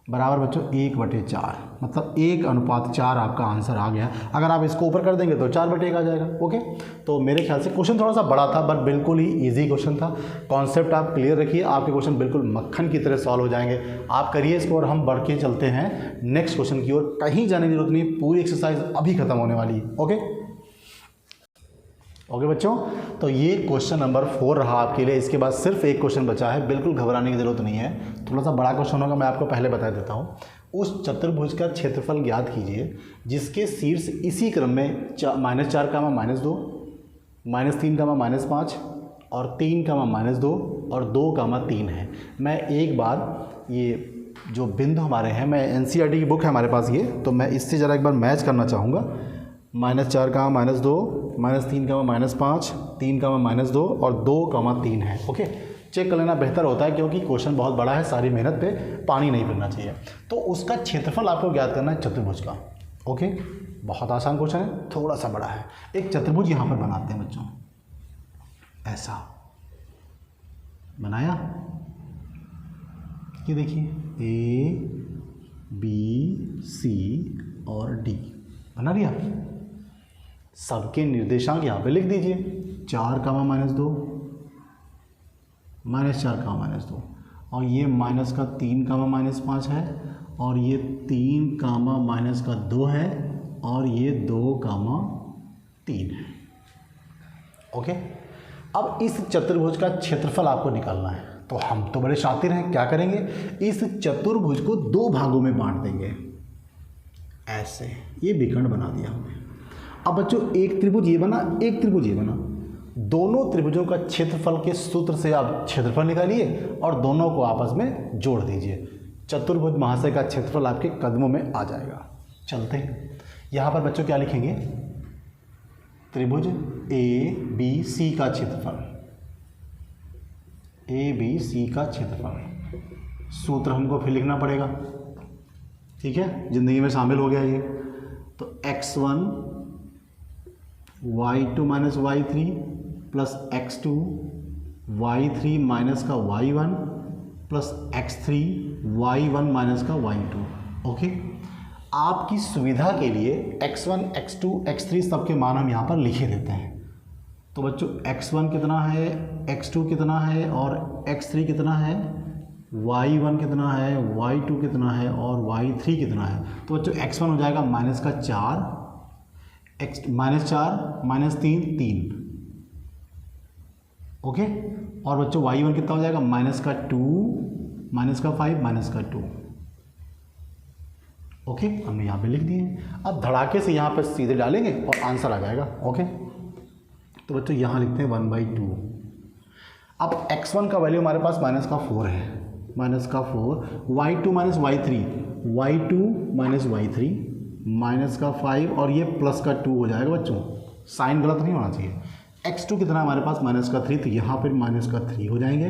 बराबर बच्चों 1/4, मतलब 1:4 आपका आंसर आ गया। अगर आप इसको ऊपर कर देंगे तो 4/1 आ जाएगा, ओके। तो मेरे ख्याल से क्वेश्चन थोड़ा सा बड़ा था बट बिल्कुल ही इजी क्वेश्चन था। कॉन्सेप्ट आप क्लियर रखिए, आपके क्वेश्चन बिल्कुल मक्खन की तरह सॉल्व हो जाएंगे। आप करिए इसको और हम बढ़ के चलते हैं नेक्स्ट क्वेश्चन की ओर। कहीं जाने की जरूरत नहीं, पूरी एक्सरसाइज अभी खत्म होने वाली है, ओके बच्चों। तो ये क्वेश्चन नंबर 4 रहा आपके लिए। इसके बाद सिर्फ एक क्वेश्चन बचा है, बिल्कुल घबराने की जरूरत नहीं है, थोड़ा सा बड़ा क्वेश्चन होगा, मैं आपको पहले बता देता हूँ। उस चतुर्भुज का क्षेत्रफल ज्ञात कीजिए जिसके शीर्ष इसी क्रम में -4, -2, -3, -5 और 3, -2 और 2, 3 है। मैं एक बार ये जो बिंदु हमारे हैं, मैं NCERT की बुक है हमारे पास ये, तो मैं इससे ज़रा एक बार मैच करना चाहूँगा। -4, -2, -3, -5, 3, -2 और 2, 3 है, ओके। चेक कर लेना बेहतर होता है क्योंकि क्वेश्चन बहुत बड़ा है, सारी मेहनत पे पानी नहीं फिरना चाहिए। तो उसका क्षेत्रफल आपको ज्ञात करना है चतुर्भुज का, ओके। बहुत आसान क्वेश्चन है, थोड़ा सा बड़ा है। एक चतुर्भुज यहाँ पर बनाते हैं बच्चों, ऐसा बनाया, ये देखिए ABC और D बना लिया। सबके निर्देशांक यहाँ पे लिख दीजिए, 4, -2, -4, -2 और ये -3, -5 है और ये 3, -2 है और ये 2, 3 है, ओके। अब इस चतुर्भुज का क्षेत्रफल आपको निकालना है, तो हम तो बड़े शातिर हैं, क्या करेंगे, इस चतुर्भुज को 2 भागों में बांट देंगे, ऐसे। ये विकर्ण बना दिया हमने। अब बच्चों एक त्रिभुज ये बना, एक त्रिभुज ये बना, दोनों त्रिभुजों का क्षेत्रफल के सूत्र से आप क्षेत्रफल निकालिए और दोनों को आपस में जोड़ दीजिए। चतुर्भुज महाशय का क्षेत्रफल आपके कदमों में आ जाएगा। चलते हैं, यहाँ पर बच्चों क्या लिखेंगे, त्रिभुज ABC का क्षेत्रफल, ABC का क्षेत्रफल। सूत्र हमको फिर लिखना पड़ेगा, ठीक है, जिंदगी में शामिल हो गया ये। तो x1 y2 - y3 plus x2 y3 minus का y1 plus x3 y1 minus का y2, ओके। आपकी सुविधा के लिए x1 x2 x3 सबके मान हम यहाँ पर लिखे देते हैं। तो बच्चों x1 कितना है, x2 कितना है और x3 कितना है, y1 कितना है, y2 कितना है और y3 कितना है। तो बच्चों x1 हो जाएगा -4, -3, 3, ओके। और बच्चों y1 कितना हो जाएगा, -2, -5, -2, ओके। हमने यहाँ पे लिख दिए। अब धड़ाके से यहाँ पर सीधे डालेंगे और आंसर आ जाएगा, ओके। तो बच्चों यहाँ लिखते हैं 1/2। अब x1 का वैल्यू हमारे पास -4 है, -4, y2 - y3, y2 - y3 -5 और ये +2 हो जाएगा बच्चों, साइन गलत नहीं होना चाहिए। x2 कितना है हमारे पास -3, तो यहाँ पर -3 हो जाएंगे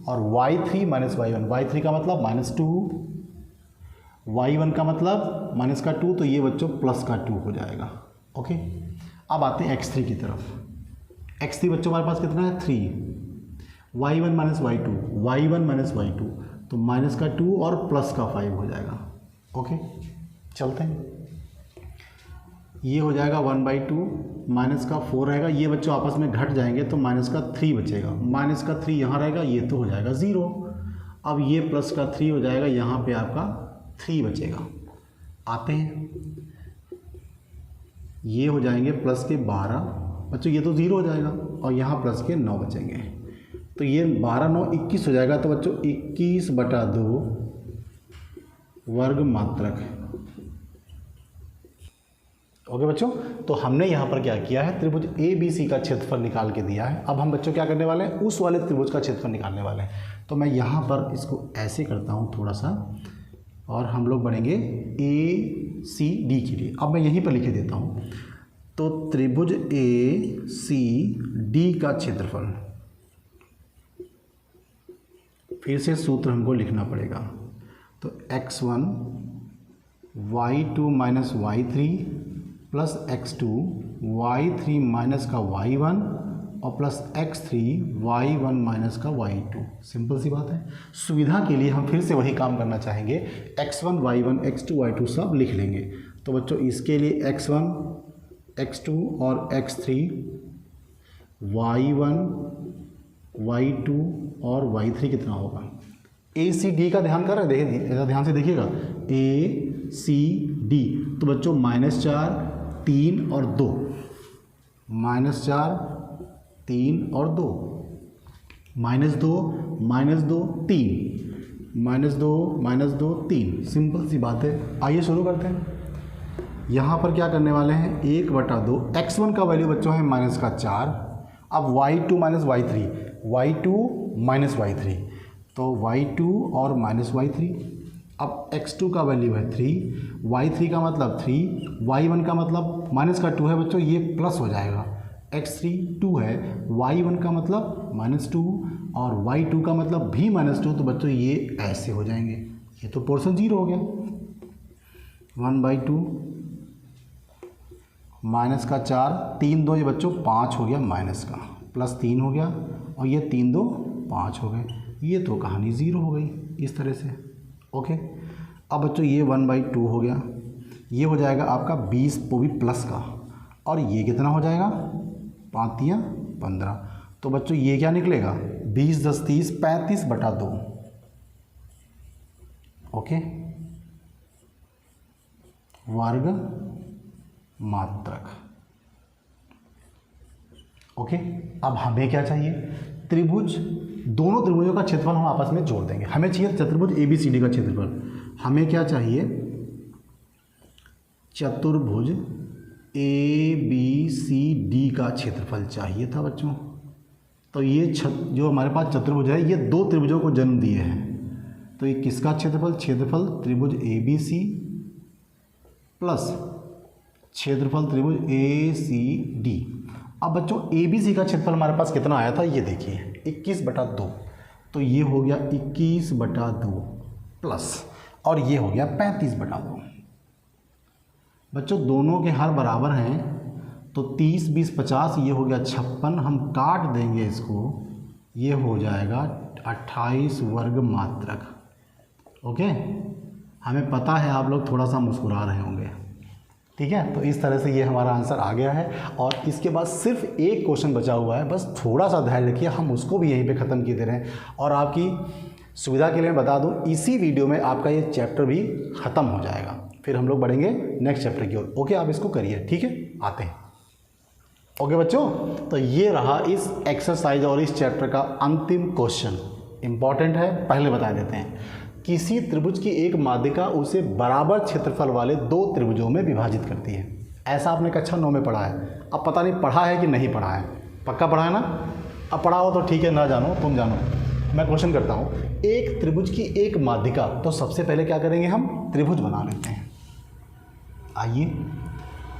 और y3 - y1, y3 का मतलब -2, y1 का मतलब -2, तो ये बच्चों +2 हो जाएगा, ओके। अब आते हैं x3 की तरफ। x3 बच्चों हमारे पास कितना है, 3, y1 - y2, तो -2 और +5 हो जाएगा, ओके। चलते हैं, ये हो जाएगा 1/2, -4 रहेगा, ये बच्चों आपस में घट जाएंगे तो -3 बचेगा, -3 यहाँ रहेगा, ये तो हो जाएगा 0। अब ये +3 हो जाएगा, यहाँ पे आपका 3 बचेगा। आते हैं, ये हो जाएंगे +12 बच्चों ये तो 0 हो जाएगा और यहाँ प्लस के 9 बचेंगे, तो ये 12 9 21 हो जाएगा। तो बच्चों 21/2 वर्ग मात्रक। ओके बच्चों, तो हमने यहाँ पर क्या किया है, त्रिभुज ABC का क्षेत्रफल निकाल के दिया है। अब हम बच्चों क्या करने वाले हैं, उस वाले त्रिभुज का क्षेत्रफल निकालने वाले हैं। तो मैं यहाँ पर इसको ऐसे करता हूँ थोड़ा सा, और हम लोग बढ़ेंगे ACD के लिए। अब मैं यहीं पर लिखे देता हूँ, तो त्रिभुज ACD का क्षेत्रफल, फिर से सूत्र हमको लिखना पड़ेगा। तो x1 y2 minus y3 plus x2 y3 minus का y1 और प्लस x3 y1 माइनस का y2। सिंपल सी बात है। सुविधा के लिए हम फिर से वही काम करना चाहेंगे, x1 y1 x2 y2 सब लिख लेंगे। तो बच्चों इसके लिए x1 x2 और x3 y1 y2 और y3 कितना होगा। ACD का ध्यान कर रहे हैं, ध्यान से देखिएगा, ACD। तो बच्चों -4 3 और 2, -4 3 और 2, -2 -2 3, -2 3। सिंपल सी बात है। आइए शुरू करते हैं। यहाँ पर क्या करने वाले हैं, 1/2। x1 का वैल्यू बच्चों है -4। अब y2 minus y3, y2 minus y3, तो y2 और माइनस y3। अब x2 का वैल्यू है 3, y3 का मतलब 3, y1 का मतलब माइनस का 2 है बच्चों, ये प्लस हो जाएगा। x3 2 है, y1 का मतलब -2 और y2 का मतलब भी -2, तो बच्चों ये ऐसे हो जाएंगे। ये तो पोर्शन 0 हो गया। 1/2 माइनस का 4, 3 2 ये बच्चों 5 हो गया, माइनस का प्लस 3 हो गया, और ये 3 2 5 हो गए। ये तो कहानी 0 हो गई इस तरह से। ओके, अब बच्चों ये 1/2 हो गया, ये हो जाएगा आपका 20, वो भी प्लस का, और ये कितना हो जाएगा 5 या 15। तो बच्चों ये क्या निकलेगा, 20 10 30 35/2। ओके, वर्ग मात्रक। ओके, अब हमें क्या चाहिए, त्रिभुज, दोनों त्रिभुजों का क्षेत्रफल हम आपस में जोड़ देंगे। हमें चाहिए चतुर्भुज ABCD का क्षेत्रफल। हमें क्या चाहिए, चतुर्भुज ABCD का क्षेत्रफल चाहिए था बच्चों। तो ये जो हमारे पास चतुर्भुज है, ये 2 त्रिभुजों को जन्म दिए हैं। तो ये किसका क्षेत्रफल, क्षेत्रफल त्रिभुज ABC प्लस क्षेत्रफल त्रिभुज ACD। अब बच्चों ABC का क्षेत्रफल हमारे पास कितना आया था, ये देखिए 21/2। तो ये हो गया 21/2 प्लस, और ये हो गया 35/2। बच्चों दोनों के हर बराबर हैं, तो 30 20 50, ये हो गया 56। हम काट देंगे इसको, ये हो जाएगा 28 वर्ग मात्रक। ओके, हमें पता है आप लोग थोड़ा सा मुस्कुरा रहे होंगे, ठीक है। तो इस तरह से ये हमारा आंसर आ गया है, और इसके बाद सिर्फ एक क्वेश्चन बचा हुआ है, बस थोड़ा सा धैर्य रखिए, हम उसको भी यहीं पे ख़त्म किए दे रहे हैं। और आपकी सुविधा के लिए मैं बता दूं, इसी वीडियो में आपका ये चैप्टर भी ख़त्म हो जाएगा, फिर हम लोग बढ़ेंगे नेक्स्ट चैप्टर की ओर। ओके, आप इसको करिए, ठीक है, आते हैं। ओके बच्चों, तो ये रहा इस एक्सरसाइज और इस चैप्टर का अंतिम क्वेश्चन। इंपॉर्टेंट है, पहले बता देते हैं। किसी त्रिभुज की एक माध्यिका उसे बराबर क्षेत्रफल वाले 2 त्रिभुजों में विभाजित करती है। ऐसा आपने कक्षा 9 में पढ़ा है। अब पता नहीं पढ़ा है कि नहीं पढ़ा है, पक्का पढ़ा है ना। अब पढ़ा हो तो ठीक है, ना जानो तुम जानो। मैं क्वेश्चन करता हूँ, एक त्रिभुज की एक माध्यिका, तो सबसे पहले क्या करेंगे, हम त्रिभुज बना लेते हैं। आइए,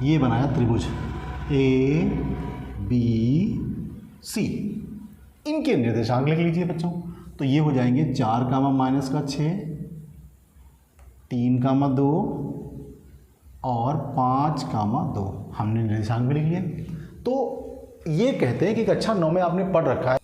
ये बनाया त्रिभुज ABC। इनके निर्देशांक लिख लीजिए बच्चों। तो ये हो जाएंगे 4 -6, 3 2 और 5 2। हमने निर्देशांक भी लिख लिए। तो ये कहते हैं कि कक्षा 9 में आपने पढ़ रखा है।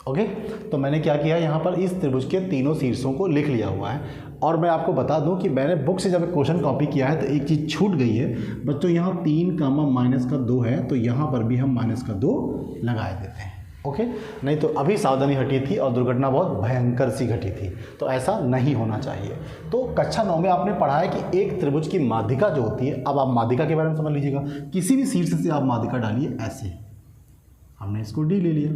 ओके, तो मैंने क्या किया, यहाँ पर इस त्रिभुज के तीनों शीर्षों को लिख लिया हुआ है। और मैं आपको बता दूं कि मैंने बुक से जब क्वेश्चन कॉपी किया है तो एक चीज़ छूट गई है बच्चों। यहाँ 3 -2 है, तो यहाँ पर भी हम -2 लगा देते हैं। ओके, नहीं तो अभी सावधानी हटी थी और दुर्घटना बहुत भयंकर सी घटी थी, तो ऐसा नहीं होना चाहिए। तो कक्षा 9 में आपने पढ़ा है कि एक त्रिभुज की माध्यिका जो होती है, अब आप माध्यिका के बारे में समझ लीजिएगा। किसी भी शीर्ष से आप माध्यिका डालिए ऐसे, हमने इसको डी ले लिया।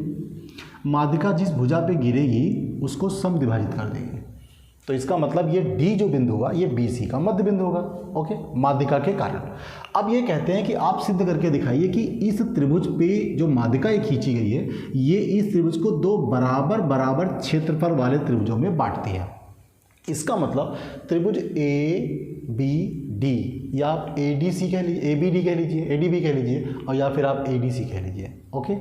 माध्यिका जिस भुजा पे गिरेगी उसको समद्विभाजित कर देगी, तो इसका मतलब ये डी जो बिंदु होगा ये बी सी का मध्य बिंदु होगा। ओके, माध्यिका के कारण। अब ये कहते हैं कि आप सिद्ध करके दिखाइए कि इस त्रिभुज पे जो माध्यिका ये खींची गई है ये इस त्रिभुज को दो बराबर बराबर क्षेत्रफल वाले त्रिभुजों में बांटती है। इसका मतलब त्रिभुज ए बी डी, या आप ए डी सी कह लीजिए, ए बी डी कह लीजिए, ए डी बी कह लीजिए, और या फिर आप ए डी सी कह लीजिए। ओके,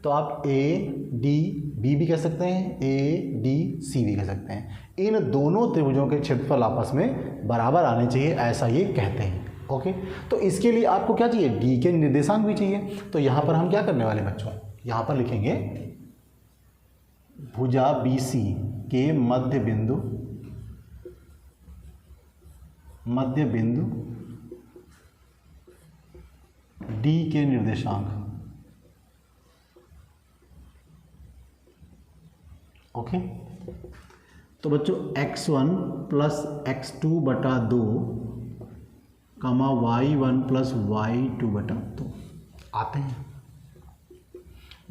तो आप ए डी बी भी कह सकते हैं, ए डी सी भी कह सकते हैं। इन दोनों त्रिभुजों के क्षेत्रफल आपस में बराबर आने चाहिए, ऐसा ये कहते हैं। ओके, तो इसके लिए आपको क्या चाहिए, डी के निर्देशांक भी चाहिए। तो यहाँ पर हम क्या करने वाले बच्चों, यहाँ पर लिखेंगे भुजा बी सी के मध्य बिंदु डी के निर्देशांक। ओके, तो बच्चों x1 प्लस x2 बटा 2 कमा y1 प्लस y2 बटा 2 आते हैं।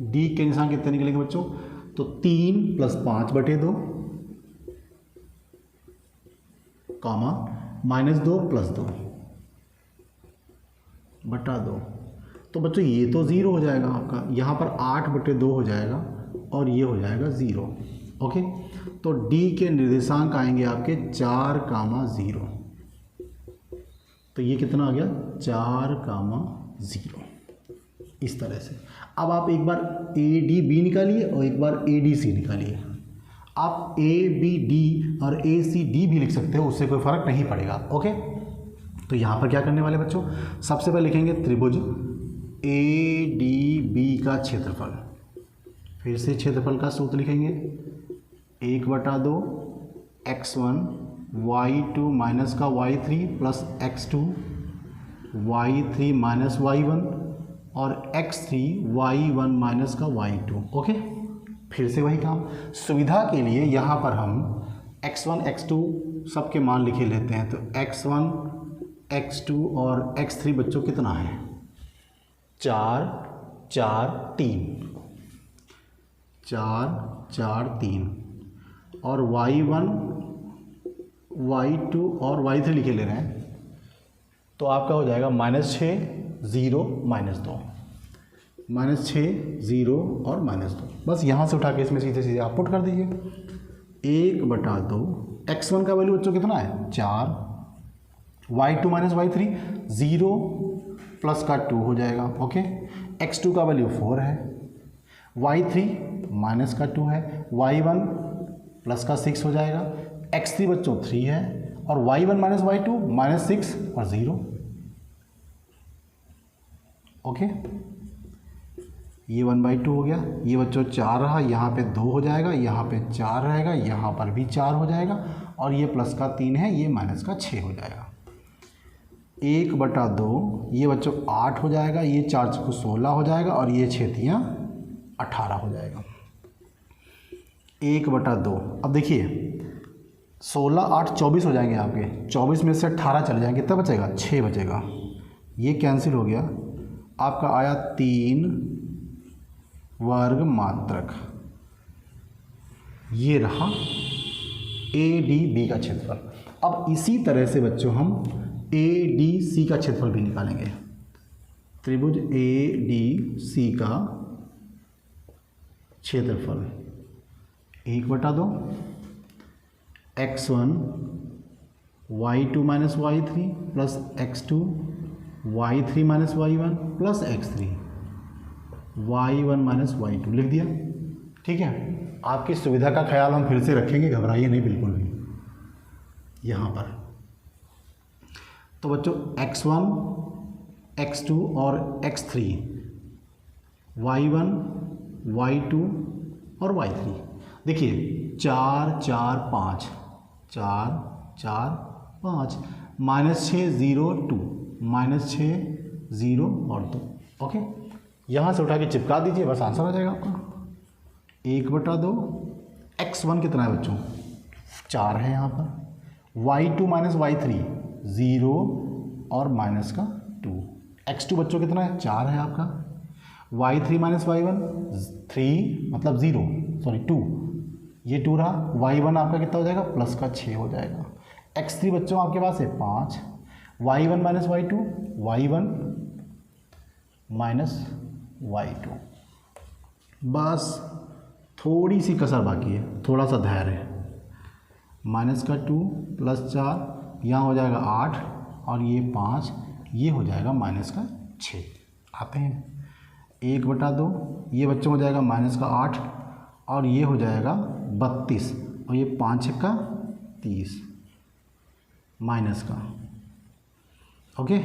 डी के निशान कितने निकलेंगे बच्चों, तो 3 प्लस 5 बटे 2 कामा -2 प्लस 2 बटा 2। तो बच्चों ये तो 0 हो जाएगा आपका, यहाँ पर 8 बटे 2 हो जाएगा और ये हो जाएगा 0। ओके, तो डी के निर्देशांक आएंगे आपके 4, 0। तो ये कितना आ गया, 4, 0 इस तरह से। अब आप एक बार ए डी बी निकालिए और एक बार ए डी सी निकालिए। आप ए बी डी और ए सी डी भी लिख सकते हो, उससे कोई फ़र्क नहीं पड़ेगा। ओके, तो यहाँ पर क्या करने वाले बच्चों, सबसे पहले लिखेंगे त्रिभुज ए डी बी का क्षेत्रफल। फिर से क्षेत्रफल का सूत्र लिखेंगे 1/2 x1 y2 माइनस का y3 plus x2 y3 minus y1 और x3 y1 माइनस का y2। ओके, फिर से वही काम। सुविधा के लिए यहाँ पर हम x1 x2 सबके मान लिखे लेते हैं। तो x1 x2 और x3 बच्चों कितना है, 4, 4, 3, 4, 4, 3, और y1 y2 और y3 लिखे ले रहे हैं। तो आपका हो जाएगा -6, 0, -2, -6, 0 और -2। बस यहाँ से उठा के इसमें सीधे सीधे आप पुट कर दीजिए। 1/2 x1 का वैल्यू बच्चों कितना है, 4, y2 माइनस y3 0 प्लस का 2 हो जाएगा। ओके, x2 का वैल्यू 4 है, y3 माइनस का 2 है, y1 प्लस का 6 हो जाएगा, x3 बच्चों 3 है, और y1 माइनस y2 -6 और 0। ओके, ये 1/2 हो गया। ये बच्चों 4 रहा, यहाँ पे 2 हो जाएगा, यहाँ पे 4 रहेगा, यहाँ पर भी 4 हो जाएगा, और ये प्लस का 3 है, ये माइनस का 6 हो जाएगा। 1/2 ये बच्चों 8 हो जाएगा, ये 4 को 16 हो जाएगा, और ये 6 18 हो जाएगा। 1/2 अब देखिए 16, 8, 24 हो जाएंगे आपके। 24 में से 18 चले जाएंगे, कितना बचेगा, 6 बचेगा। ये कैंसिल हो गया, आपका आया 3 वर्ग मात्रक। ये रहा ए डी बी का क्षेत्रफल। अब इसी तरह से बच्चों हम ए डी सी का क्षेत्रफल भी निकालेंगे। त्रिभुज ए डी सी का क्षेत्रफल 1/2 x1 y2 minus y3 plus x2 y3 minus y1 plus x3 y1 minus y2 लिख दिया। ठीक है, आपकी सुविधा का ख्याल हम फिर से रखेंगे, घबराइए नहीं बिल्कुल भी। यहाँ पर तो बच्चों x1 x2 और x3 y1 y2 और y3 देखिए 4, 4, 5, 4, 4, 5, -6, 0, 2, -6, 0 और 2। ओके, यहाँ से उठा के चिपका दीजिए, बस आंसर आ जाएगा आपका। 1/2 x1 कितना है बच्चों, 4 है यहाँ पर, y2 माइनस y3 0 और माइनस का 2, x2 बच्चों कितना है, 4 है आपका, y3 माइनस y1 3 मतलब 0 सॉरी 2, ये 2 रहा, y1 आपका कितना हो जाएगा प्लस का 6 हो जाएगा। x3 बच्चों आपके पास है 5, y1 minus y2 y1 minus y2। बस थोड़ी सी कसर बाकी है, थोड़ा सा धैर्य है। माइनस का 2 प्लस 4 यहाँ हो जाएगा 8 और ये 5, ये हो जाएगा माइनस का 6। आते हैं 1/2, ये बच्चों हो जाएगा माइनस का 8 और ये हो जाएगा 32 और ये 5 का 30 माइनस का। ओके,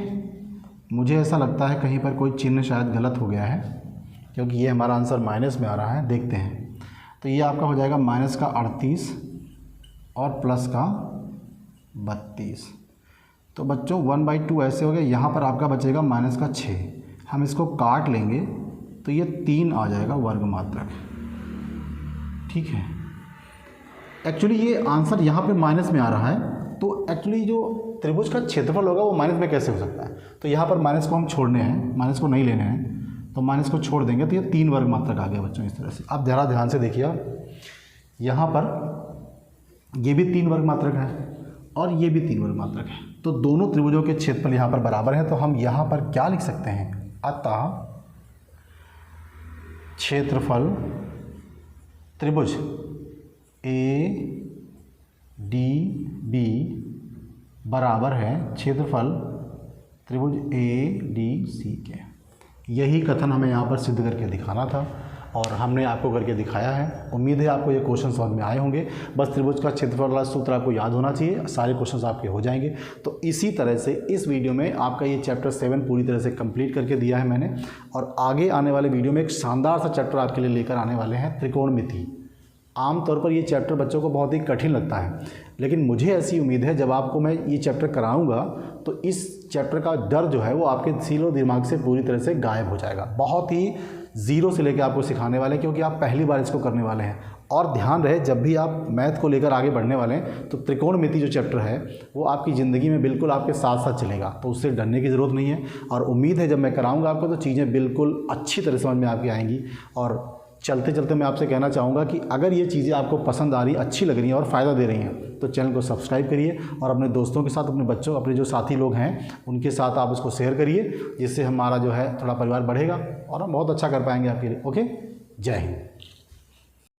मुझे ऐसा लगता है कहीं पर कोई चिन्ह शायद गलत हो गया है, क्योंकि ये हमारा आंसर माइनस में आ रहा है। देखते हैं, तो ये आपका हो जाएगा माइनस का 38 और प्लस का 32। तो बच्चों 1/2 ऐसे हो गया, यहाँ पर आपका बचेगा माइनस का 6। हम इसको काट लेंगे तो ये 3 आ जाएगा वर्ग मात्रक। ठीक है, एक्चुअली ये आंसर यहाँ पे माइनस में आ रहा है, तो एक्चुअली जो त्रिभुज का क्षेत्रफल होगा वो माइनस में कैसे हो सकता है। तो यहाँ पर माइनस को हम छोड़ने हैं, माइनस को नहीं लेने हैं, तो माइनस को छोड़ देंगे तो ये 3 वर्ग मात्रक आ गया बच्चों इस तरह से। अब ज़रा ध्यान से देखिए, यहाँ पर ये भी 3 वर्ग मात्रक है और ये भी 3 वर्ग मात्रक है, तो दोनों त्रिभुजों के क्षेत्रफल यहाँ पर बराबर हैं। तो हम यहाँ पर क्या लिख सकते हैं, अतः क्षेत्रफल त्रिभुज ADB बराबर है क्षेत्रफल त्रिभुज ADC के। यही कथन हमें यहाँ पर सिद्ध करके दिखाना था और हमने आपको करके दिखाया है। उम्मीद है आपको ये क्वेश्चन समझ में आए होंगे। बस त्रिभुज का क्षेत्रफल वाला सूत्र आपको याद होना चाहिए, सारे क्वेश्चंस आपके हो जाएंगे। तो इसी तरह से इस वीडियो में आपका ये चैप्टर 7 पूरी तरह से कंप्लीट करके दिया है मैंने, और आगे आने वाले वीडियो में एक शानदार सा चैप्टर आपके लिए लेकर आने वाले हैं, त्रिकोणमिति। आमतौर पर ये चैप्टर बच्चों को बहुत ही कठिन लगता है, लेकिन मुझे ऐसी उम्मीद है जब आपको मैं ये चैप्टर कराऊंगा तो इस चैप्टर का डर जो है वो आपके दिलो दिमाग से पूरी तरह से गायब हो जाएगा। बहुत ही ज़ीरो से लेकर आपको सिखाने वाले हैं, क्योंकि आप पहली बार इसको करने वाले हैं। और ध्यान रहे, जब भी आप मैथ को लेकर आगे बढ़ने वाले हैं तो त्रिकोणमिति जो चैप्टर है वो आपकी ज़िंदगी में बिल्कुल आपके साथ साथ चलेगा, तो उससे डरने की ज़रूरत नहीं है। और उम्मीद है जब मैं कराऊंगा आपको तो चीज़ें बिल्कुल अच्छी तरह समझ में आपकी आएंगी। और चलते चलते मैं आपसे कहना चाहूँगा कि अगर ये चीज़ें आपको पसंद आ रही, अच्छी लग रही हैं और फ़ायदा दे रही हैं, तो चैनल को सब्सक्राइब करिए और अपने दोस्तों के साथ, अपने बच्चों, अपने जो साथी लोग हैं उनके साथ आप उसको शेयर करिए, जिससे हमारा जो है थोड़ा परिवार बढ़ेगा और हम बहुत अच्छा कर पाएंगे आपके लिए। ओके, जय हिंद।